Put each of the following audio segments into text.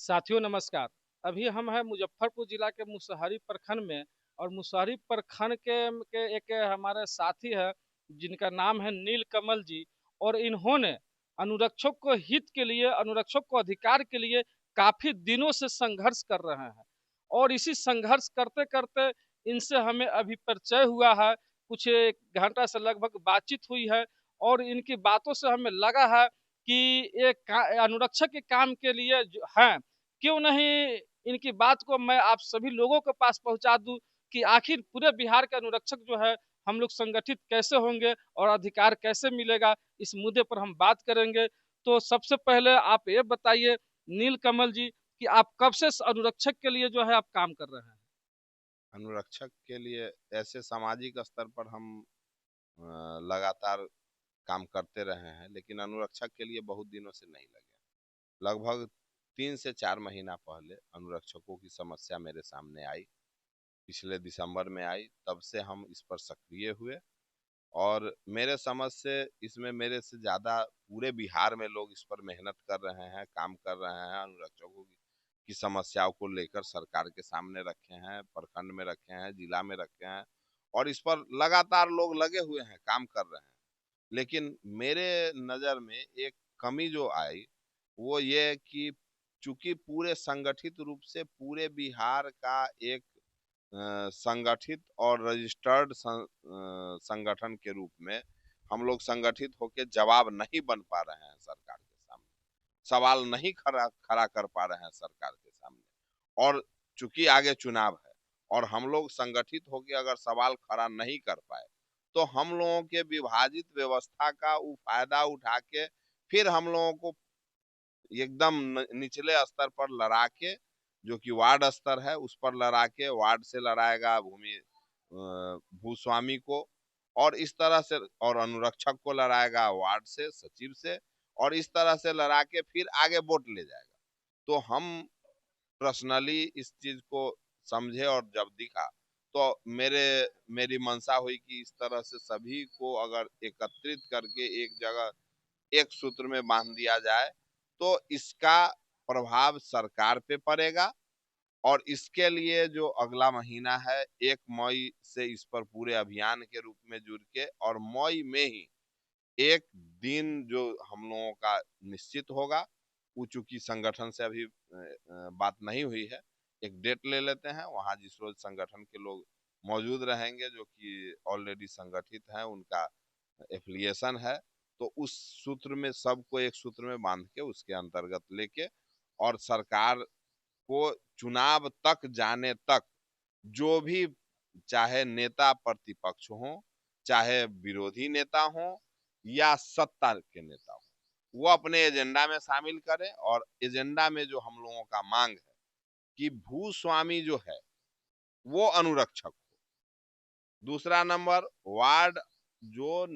साथियों नमस्कार। अभी हम हैं मुजफ्फरपुर जिला के मुसहरी प्रखंड में और मुसहरी प्रखंड के एक हमारे साथी है जिनका नाम है नीलकमल जी। और इन्होंने अनुरक्षक को हित के लिए, अनुरक्षक को अधिकार के लिए काफी दिनों से संघर्ष कर रहे हैं। और इसी संघर्ष करते करते इनसे हमें अभी परिचय हुआ है। कुछ एक घंटा से लगभग बातचीत हुई है और इनकी बातों से हमें लगा है कि एक अनुरक्षक के काम के लिए जो हैं, क्यों नहीं इनकी बात को मैं आप सभी लोगों के पास पहुंचा दूं कि आखिर पूरे बिहार के अनुरक्षक जो है हम लोग संगठित कैसे होंगे और अधिकार कैसे मिलेगा, इस मुद्दे पर हम बात करेंगे। तो सबसे पहले आप ये बताइए नीलकमल जी कि आप कब से इस अनुरक्षक के लिए जो है आप काम कर रहे हैं। अनुरक्षक के लिए ऐसे सामाजिक स्तर पर हम लगातार काम करते रहे हैं, लेकिन अनुरक्षक के लिए बहुत दिनों से नहीं लगे। लगभग 3 से 4 महीना पहले अनुरक्षकों की समस्या मेरे सामने आई। पिछले दिसंबर में आई, तब से हम इस पर सक्रिय हुए। और मेरे समझ से इसमें मेरे से ज़्यादा पूरे बिहार में लोग इस पर मेहनत कर रहे हैं, काम कर रहे हैं। अनुरक्षकों की समस्याओं को लेकर सरकार के सामने रखे हैं, प्रखंड में रखे हैं, जिला में रखे हैं, और इस पर लगातार लोग लगे हुए हैं, काम कर रहे हैं। लेकिन मेरे नज़र में एक कमी जो आई वो ये कि चूंकि पूरे संगठित रूप से पूरे बिहार का एक संगठित और रजिस्टर्ड संगठन के रूप में हम लोग संगठित होकर जवाब नहीं बन पा रहे हैं सरकार के सामने, सवाल नहीं खड़ा खड़ा कर पा रहे हैं सरकार के सामने। और चूंकि आगे चुनाव है और हम लोग संगठित होकर अगर सवाल खड़ा नहीं कर पाए तो हम लोगों के विभाजित व्यवस्था का वो फायदा उठा के फिर हम लोगों को एकदम निचले स्तर पर लड़ा के, जो कि वार्ड स्तर है, उस पर लड़ा के वार्ड से लड़ाएगा भूस्वामी को, और इस तरह से, और अनुरक्षक को लड़ाएगा वार्ड से, सचिव से, और इस तरह से लड़ा के फिर आगे वोट ले जाएगा। तो हम पर्सनली इस चीज को समझे और जब दिखा तो मेरी मंशा हुई कि इस तरह से सभी को अगर एकत्रित करके एक जगह एक सूत्र में बांध दिया जाए तो इसका प्रभाव सरकार पे पड़ेगा। और इसके लिए जो अगला महीना है 1 मई से इस पर पूरे अभियान के रूप में जुड़ के, और मई में ही एक दिन जो हम लोगों का निश्चित होगा, वो चूंकि संगठन से अभी बात नहीं हुई है, एक डेट ले लेते हैं, वहां जिस रोज संगठन के लोग मौजूद रहेंगे जो कि ऑलरेडी संगठित हैं, उनका एफिलिएशन है, तो उस सूत्र में सबको एक सूत्र में बांध के उसके अंतर्गत लेके, और सरकार को चुनाव तक जाने तक जो भी, चाहे नेता प्रतिपक्ष हो, चाहे विरोधी नेता हो, या सत्ता के नेता हो, वो अपने एजेंडा में शामिल करें। और एजेंडा में जो हम लोगों का मांग है कि भूस्वामी जो है वो अनुरक्षक हो। दूसरा नंबर, वार्ड जो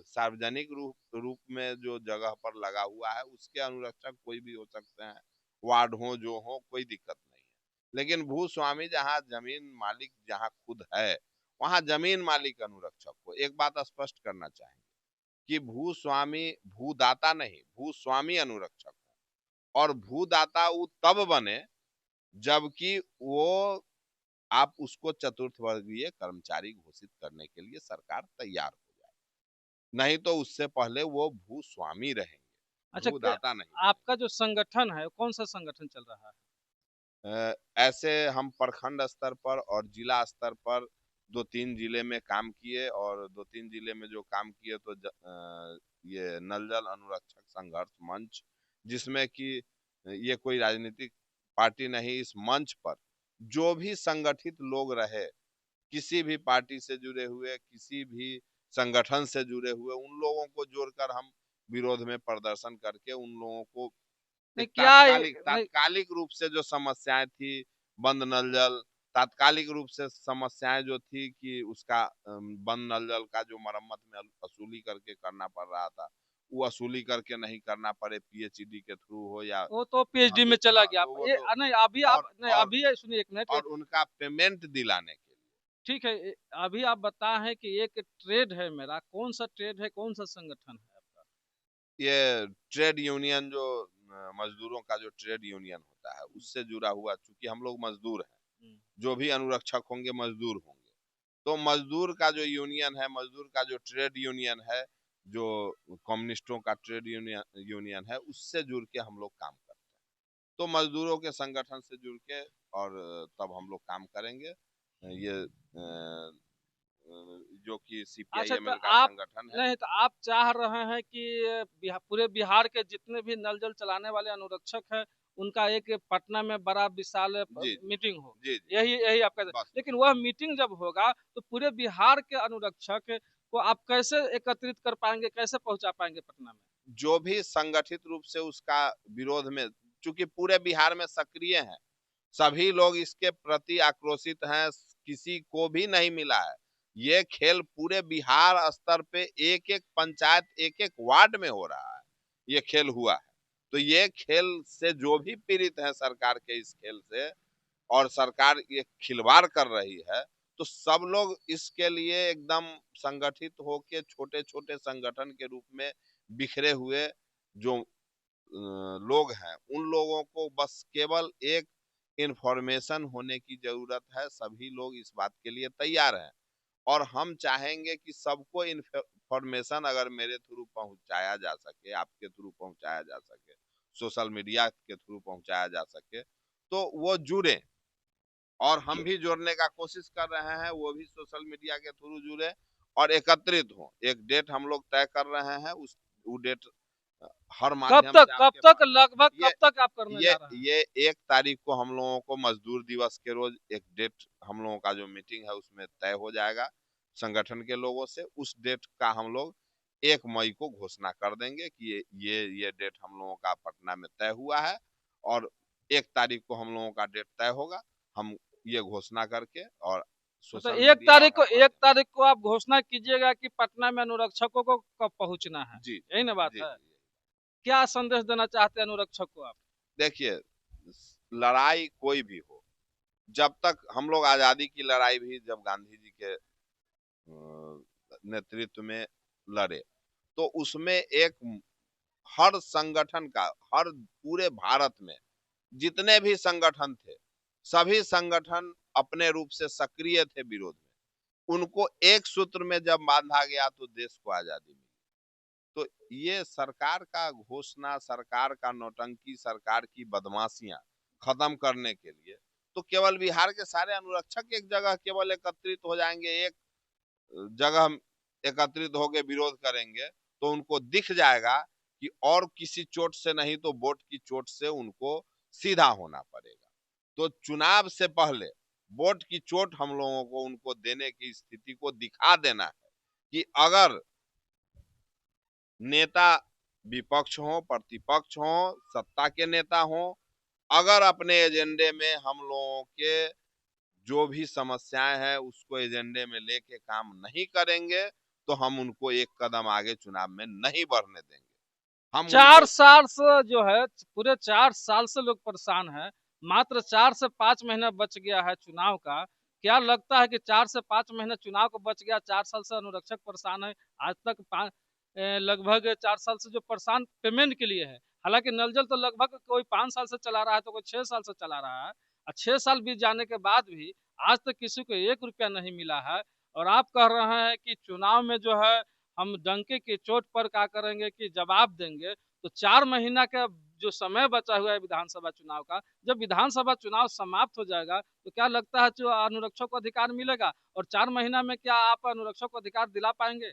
सार्वजनिक रूप में जो जगह पर लगा हुआ है उसके अनुरक्षक कोई भी हो सकते हैं, वार्ड हो जो हो, कोई दिक्कत नहीं है। लेकिन भूस्वामी जहाँ जमीन मालिक जहाँ खुद है, वहां जमीन मालिक अनुरक्षक को एक बात स्पष्ट करना चाहेंगे कि भूस्वामी भूदाता नहीं, भूस्वामी अनुरक्षक हो। और भूदाता वो तब बने जबकि वो, आप उसको चतुर्थ वर्गीय कर्मचारी घोषित करने के लिए सरकार तैयार हो जाए, नहीं तो उससे पहले वो भूस्वामी रहेंगे, अच्छा, भूदाता नहीं आपका रहेंगे। जो संगठन है कौन सा संगठन चल रहा है। ऐसे हम प्रखंड स्तर पर और जिला स्तर पर 2-3 जिले में काम किए, और 2-3 जिले में जो काम किए तो ये नल जल अनुरक्षक संघर्ष मंच, जिसमें कि ये कोई राजनीतिक पार्टी नहीं, इस मंच पर जो भी संगठित लोग रहे, किसी भी पार्टी से जुड़े हुए, किसी भी संगठन से जुड़े हुए, उन लोगों को जोड़कर हम विरोध में प्रदर्शन करके उन लोगों को नहीं एक क्या नहीं। तात्कालिक रूप से जो समस्याएं थी, बंद नल जल, तात्कालिक रूप से समस्याएं जो थी कि उसका बंद नल जल का जो मरम्मत में वसूली करके करना पड़ रहा था, वो वसूली करके नहीं करना पड़े, पीएचईडी के थ्रू हो या, वो तो हाँ पीएचडी में तो, चला हाँ गया। तो वो ये तो, नहीं अभी आप और नहीं और अभी सुनिए एक मिनट। और उनका पेमेंट दिलाने के लिए। ठीक है, अभी आप बताएं कि एक ट्रेड है मेरा, कौन सा ट्रेड है, कौन सा संगठन है आपका। ये ट्रेड यूनियन जो मजदूरों का जो ट्रेड यूनियन होता है उससे जुड़ा हुआ, चूंकि हम लोग मजदूर हैं, हम्म। जो भी अनुरक्षक होंगे मजदूर होंगे, तो मजदूर का जो यूनियन है, मजदूर का जो ट्रेड यूनियन है, जो कम्युनिस्टों का ट्रेड यूनियन है, उससे जुड़ के हम लोग काम करते हैं। तो मजदूरों के संगठन से जुड़ के और तब हम लोग काम करेंगे। ये जो कि अच्छा, तो सीपीआईएमएल का आप संगठन है। नहीं, तो आप चाह रहे हैं कि पूरे बिहार के जितने भी नल जल चलाने वाले अनुरक्षक हैं उनका एक पटना में बड़ा विशाल जी मीटिंग हो। जी जी, यही यही आपका। बस। लेकिन वह मीटिंग जब होगा तो पूरे बिहार के अनुरक्षक को आप कैसे एकत्रित कर पाएंगे, कैसे पहुंचा पाएंगे पटना में? जो भी संगठित रूप से उसका विरोध में, चूंकि पूरे बिहार में सक्रिय हैं, सभी लोग इसके प्रति आक्रोशित हैं, किसी को भी नहीं मिला है। ये खेल पूरे बिहार स्तर पे एक एक पंचायत, एक एक वार्ड में हो रहा है, ये खेल हुआ है। तो ये खेल से जो भी पीड़ित है सरकार के इस खेल से, और सरकार ये खिलवाड़ कर रही है, तो सब लोग इसके लिए एकदम संगठित होके छोटे छोटे संगठन के रूप में बिखरे हुए जो लोग हैं, उन लोगों को बस केवल एक इंफॉर्मेशन होने की जरूरत है। सभी लोग इस बात के लिए तैयार हैं, और हम चाहेंगे कि सबको इंफॉर्मेशन अगर मेरे थ्रू पहुंचाया जा सके, आपके थ्रू पहुंचाया जा सके, सोशल मीडिया के थ्रू पहुंचाया जा सके, तो वो जुड़े। और हम भी जोड़ने का कोशिश कर रहे हैं, वो भी सोशल मीडिया के थ्रू जुड़े और एकत्रित हो। एक डेट हम लोग तय कर रहे हैं, उस वो डेट हर माध्यम से कब आपके तक पास। लगभग ये कब तक आप करने ये जा रहे हैं? ये 1 तारीख को हम लोगों को मजदूर दिवस के रोज एक डेट, हम लोगों का जो मीटिंग है उसमें तय हो जाएगा संगठन के लोगों से। उस डेट का हम लोग 1 मई को घोषणा कर देंगे कि ये डेट हम लोगों का पटना में तय हुआ है, और 1 तारीख को हम लोगों का डेट तय होगा। हम ये घोषणा करके और मतलब सोशल एक मीडिया और तारीख को हर एक माध्यम। तारीख को आप घोषणा कीजिएगा कि पटना में अनुरक्षकों को कब पहुंचना है। जी यही ना बात जी है? जी। क्या संदेश देना चाहते हैं अनुरक्षक को आप? देखिए, लड़ाई कोई भी हो, जब तक हम लोग आजादी की लड़ाई भी जब गांधी जी के नेतृत्व में लड़े, तो उसमें एक हर संगठन का, हर पूरे भारत में जितने भी संगठन थे, सभी संगठन अपने रूप से सक्रिय थे विरोध में। उनको एक सूत्र में जब बांधा गया तो देश को आजादी मिली। तो ये सरकार का घोषणा, सरकार का नौटंकी, सरकार की बदमाशियां खत्म करने के लिए तो केवल बिहार के सारे अनुरक्षक एक जगह केवल एकत्रित हो जाएंगे, एक जगह एकत्रित होकर विरोध करेंगे, तो उनको दिख जाएगा कि और किसी चोट से नहीं तो वोट की चोट से उनको सीधा होना पड़ेगा। तो चुनाव से पहले वोट की चोट हम लोगों को उनको देने की स्थिति को दिखा देना है कि अगर नेता विपक्ष हो, प्रतिपक्ष हो, सत्ता के नेता हो, अगर अपने एजेंडे में हम लोगों के जो भी समस्याएं हैं उसको एजेंडे में लेके काम नहीं करेंगे, तो हम उनको एक कदम आगे चुनाव में नहीं बढ़ने देंगे। हम 4 साल से जो है, पूरे 4 साल से लोग परेशान हैं। मात्र 4 से 5 महीना बच गया है चुनाव का। क्या लगता है कि 4 से 5 महीना चुनाव को बच गया, 4 साल से अनुरक्षक परेशान है? आज तक लगभग 4 साल से जो परेशान पेमेंट के लिए है। हालांकि नल जल तो लगभग कोई 5 साल से चला रहा है, तो कोई 6 साल से चला रहा है, और 6 साल बीत जाने के बाद भी आज तक किसी को 1 रुपया नहीं मिला है। और आप कह रहे हैं कि चुनाव में जो है हम डंके की चोट पर क्या करेंगे कि जवाब देंगे। तो 4 महीना का जो समय बचा हुआ है विधानसभा चुनाव का, जब विधानसभा चुनाव समाप्त हो जाएगा तो क्या लगता है जो अनुरक्षक को अधिकार मिलेगा? और 4 महीना में क्या आप अनुरक्षक को अधिकार दिला पाएंगे?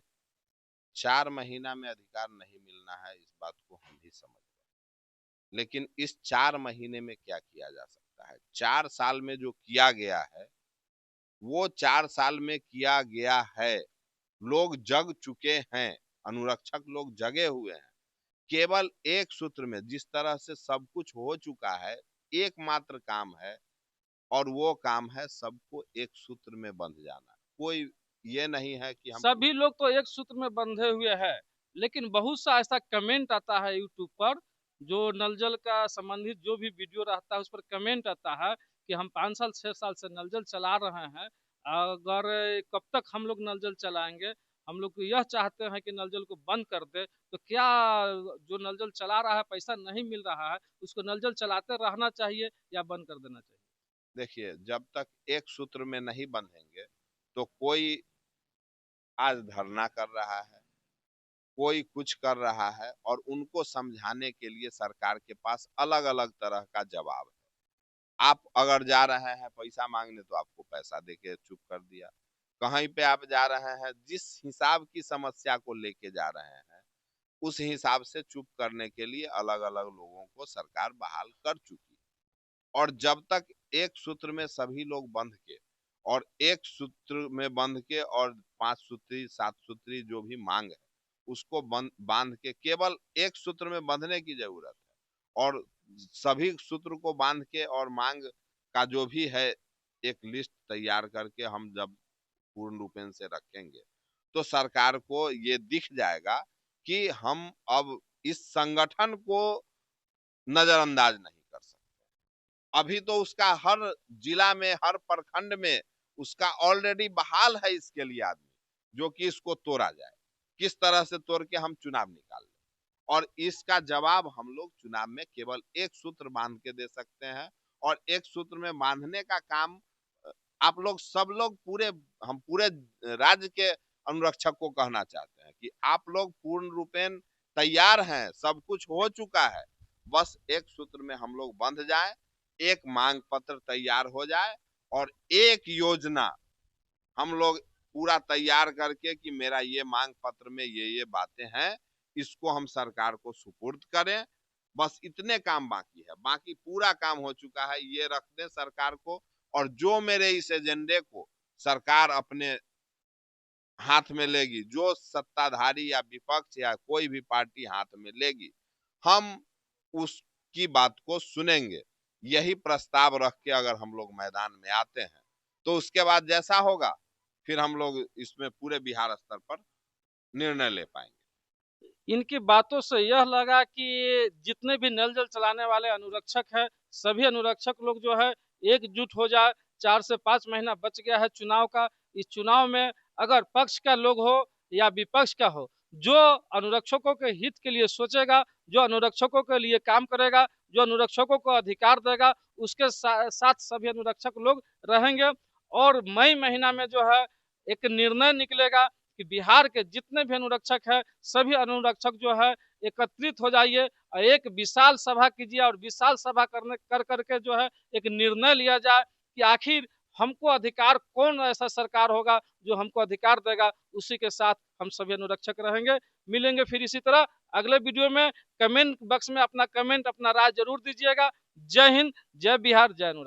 4 महीना में अधिकार नहीं मिलना है, इस बात को हम भी समझ रहे हैं, लेकिन इस 4 महीने में क्या किया जा सकता है? 4 साल में जो किया गया है वो 4 साल में किया गया है। लोग जग चुके हैं, अनुरक्षक लोग जगे हुए हैं। केवल एक सूत्र में जिस तरह से सब कुछ हो चुका है, एकमात्र काम है, और वो काम है सबको एक सूत्र में बंध जाना। कोई ये नहीं है कि हम सभी लोग तो एक सूत्र में बंधे हुए हैं, लेकिन बहुत सा ऐसा कमेंट आता है यूट्यूब पर, जो नल जल का संबंधित जो भी वीडियो रहता है उस पर कमेंट आता है कि हम 5 साल 6 साल से नल जल चला रहे हैं, अगर कब तक हम लोग नल जल चलाएंगे, हम लोग यह चाहते हैं कि नल जल को बंद कर दे, तो क्या जो नल जल चला रहा है पैसा नहीं मिल रहा है, उसको नल जल चलाते रहना चाहिए या बंद कर देना चाहिए? देखिए, जब तक एक सूत्र में नहीं बंधेंगे तो कोई आज धरना कर रहा है, कोई कुछ कर रहा है, और उनको समझाने के लिए सरकार के पास अलग अलग तरह का जवाब है। आप अगर जा रहे हैं पैसा मांगने तो आपको पैसा देके चुप कर दिया। कहीं पे आप जा रहे हैं, जिस हिसाब की समस्या को लेके जा रहे हैं उस हिसाब से चुप करने के लिए अलग अलग लोगों को सरकार बहाल कर चुकी है। और जब तक एक सूत्र में सभी लोग बंध के, और एक सूत्र में बंध के, और 5 सूत्री 7 सूत्री जो भी मांग है उसको बांध के, केवल एक सूत्र में बंधने की जरूरत है, और सभी सूत्र को बांध के और मांग का जो भी है एक लिस्ट तैयार करके हम जब पूर्ण रूपेण से रखेंगे तो सरकार को ये दिख जाएगा कि हम अब इस संगठन को नजरअंदाज नहीं कर सकते। अभी तो उसका हर जिला में, हर प्रखंड में उसका ऑलरेडी बहाल है इसके लिए आदमी, जो कि इसको तोड़ा जाए, किस तरह से तोड़ के हम चुनाव निकाल लें। और इसका जवाब हम लोग चुनाव में केवल एक सूत्र बांध के दे सकते हैं। और एक सूत्र में बांधने का काम आप लोग सब लोग हम पूरे राज्य के अनुरक्षक को कहना चाहते हैं कि आप लोग पूर्ण रूपेण तैयार हैं, सब कुछ हो चुका है, बस एक सूत्र में हम लोग बंध जाए, एक मांग पत्र तैयार हो जाए, और एक योजना हम लोग पूरा तैयार करके कि मेरा ये मांग पत्र में ये बातें हैं, इसको हम सरकार को सुपुर्द करें। बस इतने काम बाकी है, बाकी पूरा काम हो चुका है, ये रख दें सरकार को। और जो मेरे इस एजेंडे को सरकार अपने हाथ में लेगी, जो सत्ताधारी या विपक्ष या कोई भी पार्टी हाथ में लेगी, हम उसकी बात को सुनेंगे। यही प्रस्ताव रख के अगर हम लोग मैदान में आते हैं तो उसके बाद जैसा होगा फिर हम लोग इसमें पूरे बिहार स्तर पर निर्णय ले पाएंगे। इनकी बातों से यह लगा कि जितने भी नल जल चलाने वाले अनुरक्षक हैं, सभी अनुरक्षक लोग जो है एकजुट हो जाए। 4 से 5 महीना बच गया है चुनाव का। इस चुनाव में अगर पक्ष का लोग हो या विपक्ष का हो, जो अनुरक्षकों के हित के लिए सोचेगा, जो अनुरक्षकों के लिए काम करेगा, जो अनुरक्षकों को अधिकार देगा, उसके साथ सभी अनुरक्षक लोग रहेंगे। और मई महीना में जो है एक निर्णय निकलेगा कि बिहार के जितने भी अनुरक्षक हैं, सभी अनुरक्षक जो है एकत्रित हो जाइए और एक विशाल सभा कीजिए, और विशाल सभा कर करके जो है एक निर्णय लिया जाए कि आखिर हमको अधिकार, कौन ऐसा सरकार होगा जो हमको अधिकार देगा, उसी के साथ हम सभी अनुरक्षक रहेंगे। मिलेंगे फिर इसी तरह अगले वीडियो में। कमेंट बॉक्स में अपना कमेंट, अपना राय जरूर दीजिएगा। जय हिंद, जय बिहार, जय अनुरक्षक।